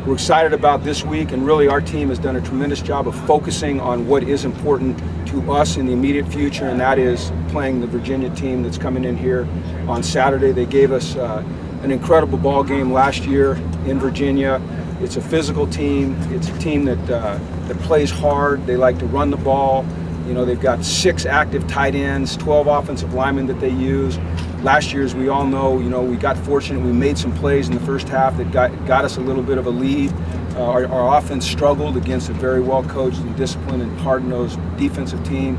we're excited about this week, and really our team has done a tremendous job of focusing on what is important to us in the immediate future, and that is playing the Virginia team that's coming in here on Saturday. They gave us an incredible ball game last year in Virginia. It's a physical team. It's a team that plays hard. They like to run the ball. They've got 6 active tight ends, 12 offensive linemen that they use. Last year, as we all know, we got fortunate. We made some plays in the first half that got us a little bit of a lead. Our offense struggled against a very well-coached and disciplined and hard-nosed defensive team.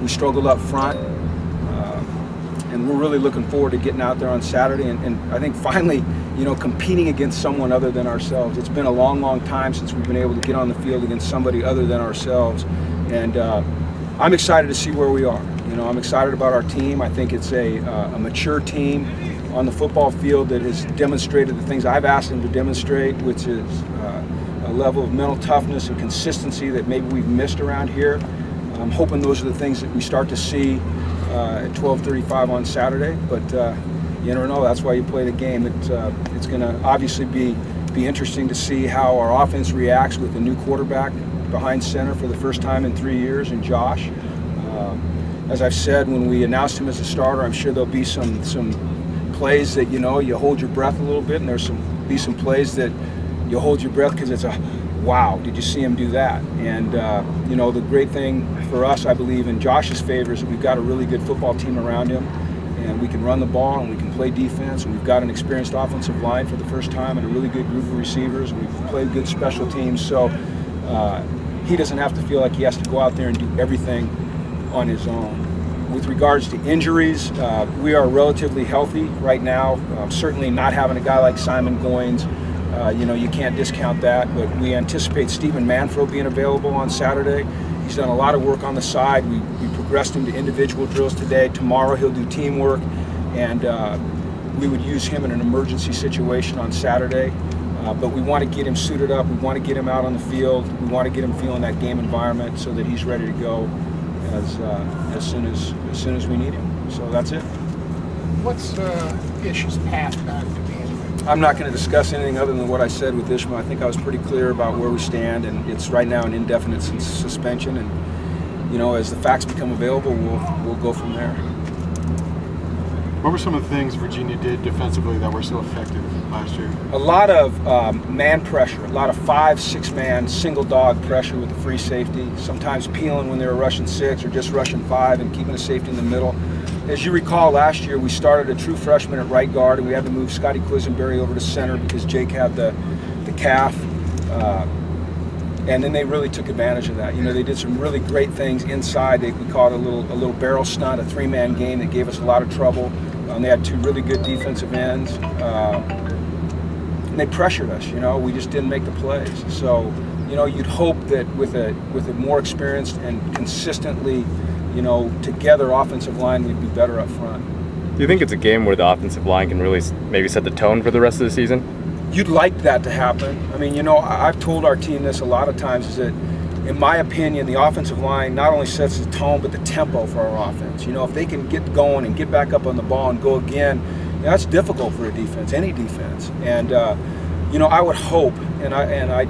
We struggled up front. And we're really looking forward to getting out there on Saturday and I think finally, competing against someone other than ourselves. It's been a long, long time since we've been able to get on the field against somebody other than ourselves. And I'm excited to see where we are. I'm excited about our team. I think it's a mature team on the football field that has demonstrated the things I've asked them to demonstrate, which is a level of mental toughness and consistency that maybe we've missed around here. I'm hoping those are the things that we start to see at 12:35 on Saturday, but you never know. That's why you play the game. It's going to obviously be interesting to see how our offense reacts with a new quarterback behind center for the first time in 3 years, in Josh. As I've said, when we announced him as a starter, I'm sure there'll be some plays that you hold your breath a little bit, and there's be some plays that you hold your breath because it's a wow, did you see him do that? And the great thing for us, I believe, in Josh's favor is that we've got a really good football team around him, and we can run the ball and we can play defense, and we've got an experienced offensive line for the first time and a really good group of receivers. We've played good special teams, so he doesn't have to feel like he has to go out there and do everything on his own. With regards to injuries, we are relatively healthy right now. Certainly not having a guy like Simon Goins, you can't discount that, but we anticipate Stephen Manfro being available on Saturday. He's done a lot of work on the side. We progressed him to individual drills today. Tomorrow he'll do teamwork, and we would use him in an emergency situation on Saturday. But we want to get him suited up. We want to get him out on the field. We want to get him feeling that game environment so that he's ready to go as soon as we need him. So that's it. What's Ish's path back to being? I'm not going to discuss anything other than what I said with Ishmael. I think I was pretty clear about where we stand, and it's right now an indefinite suspension. And as the facts become available, we'll go from there. What were some of the things Virginia did defensively that were so effective last year? A lot of man pressure, a lot of 5-6 man single dog pressure with the free safety, sometimes peeling when they were rushing 6 or just rushing 5 and keeping a safety in the middle. As you recall, last year we started a true freshman at right guard, and we had to move Scotty Quisenberry over to center because Jake had the calf. And then they really took advantage of that. They did some really great things inside. We caught a little barrel stunt, a 3-man game that gave us a lot of trouble. They had 2 really good defensive ends. And they pressured us, we just didn't make the plays. So, you'd hope that with a more experienced and consistently, together offensive line, we'd be better up front. Do you think it's a game where the offensive line can really maybe set the tone for the rest of the season? You'd like that to happen. I mean, I've told our team this a lot of times, is that, in my opinion, the offensive line not only sets the tone, but the tempo for our offense. If they can get going and get back up on the ball and go again, that's difficult for a defense, any defense. And, I would hope, and I,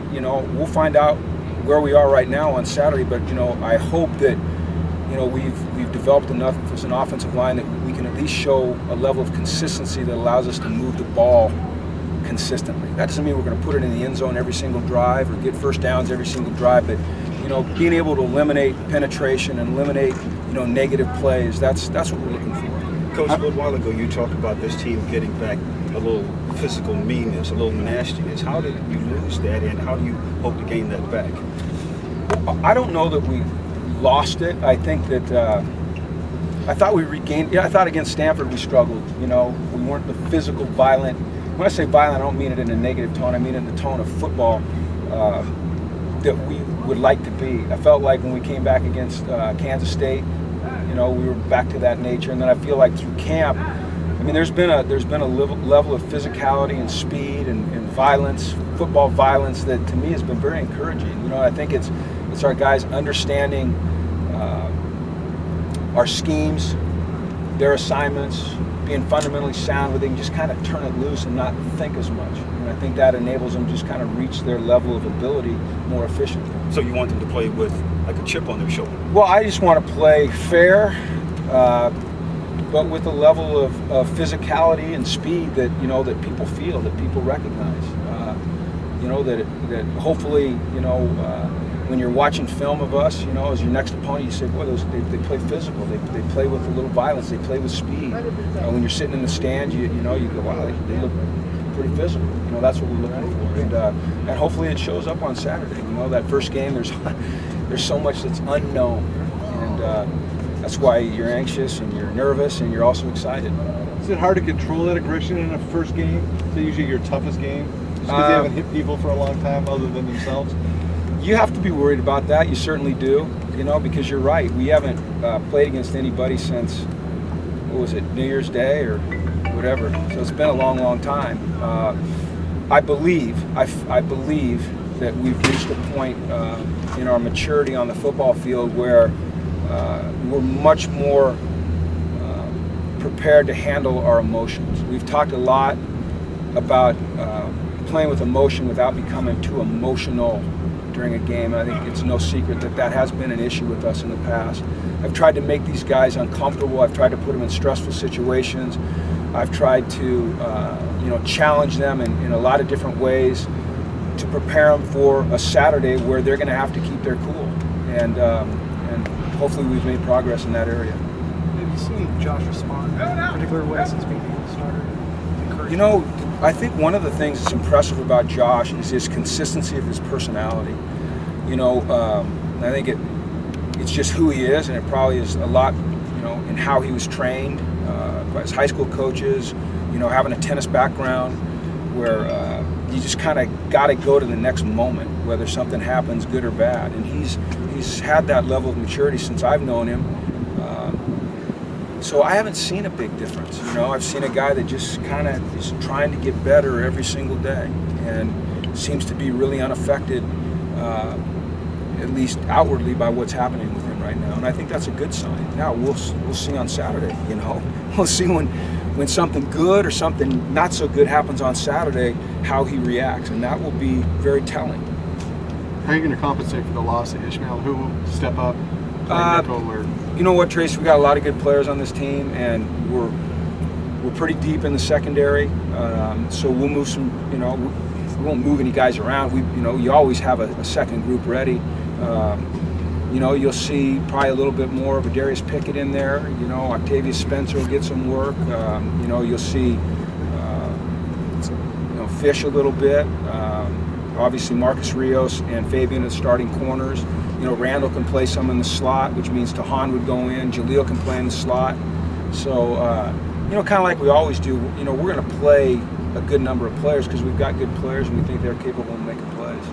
we'll find out where we are right now on Saturday, but, I hope that, we've developed enough as an offensive line that we can at least show a level of consistency that allows us to move the ball consistently. That doesn't mean we're going to put it in the end zone every single drive or get first downs every single drive, but being able to eliminate penetration and eliminate negative plays, that's what we're looking for. Coach, a little while ago you talked about this team getting back a little physical meanness, a little nastiness. How did you lose that, and how do you hope to gain that back? Well, I don't know that we lost it. I think that I thought we regained. I thought against Stanford we struggled. We weren't the physical, violent. When I say violent, I don't mean it in a negative tone. I mean it in the tone of football that we would like to be. I felt like when we came back against Kansas State, we were back to that nature. And then I feel like through camp, there's been a level of physicality and speed and violence, football violence, that to me has been very encouraging. I think it's our guys understanding our schemes, their assignments, being fundamentally sound, where they can just kind of turn it loose and not think as much. And I think that enables them to just kind of reach their level of ability more efficiently. So you want them to play with like a chip on their shoulder? Well, I just want to play fair, but with a level of physicality and speed that that people feel, that people recognize. That hopefully when you're watching film of us, as your next opponent, you say, boy, they play physical. They play with a little violence. They play with speed. When you're sitting in the stands, you go, wow, they look pretty physical. That's what we're looking for, and hopefully it shows up on Saturday. That first game, there's so much that's unknown, and that's why you're anxious and you're nervous and you're also excited. Is it hard to control that aggression in a first game? Is it usually your toughest game? Just because they haven't hit people for a long time other than themselves? You have to be worried about that. You certainly do, because you're right. We haven't played against anybody since, what was it, New Year's Day or whatever. So it's been a long, long time. I believe that we've reached a point in our maturity on the football field where we're much more prepared to handle our emotions. We've talked a lot about playing with emotion without becoming too emotional during a game. I think it's no secret that has been an issue with us in the past. I've tried to make these guys uncomfortable. I've tried to put them in stressful situations. I've tried to challenge them in a lot of different ways to prepare them for a Saturday where they're going to have to keep their cool. And hopefully we've made progress in that area. Have you seen Josh respond in a particular way since being a starter? I think one of the things that's impressive about Josh is his consistency of his personality. I think it's just who he is, and it probably is a lot, in how he was trained by his high school coaches, having a tennis background where you just kind of got to go to the next moment, whether something happens good or bad. And he's had that level of maturity since I've known him. So I haven't seen a big difference. I've seen a guy that just kind of is trying to get better every single day and seems to be really unaffected, at least outwardly, by what's happening with him right now. And I think that's a good sign. Now we'll see on Saturday. We'll see when something good or something not so good happens on Saturday, how he reacts, and that will be very telling. How are you going to compensate for the loss of Ishmael? Who will step up? Play nickel or? You know what, Trace? We got a lot of good players on this team, and we're pretty deep in the secondary. So we'll move some. We won't move any guys around. You always have a second group ready. You'll see probably a little bit more of a Darius Pickett in there. Octavius Spencer will get some work. You'll see Fish a little bit. Obviously Marcus Rios and Fabian as starting corners. Randall can play some in the slot, which means Tahan would go in. Jaleel can play in the slot. So, kind of like we always do, we're going to play a good number of players because we've got good players and we think they're capable of making plays.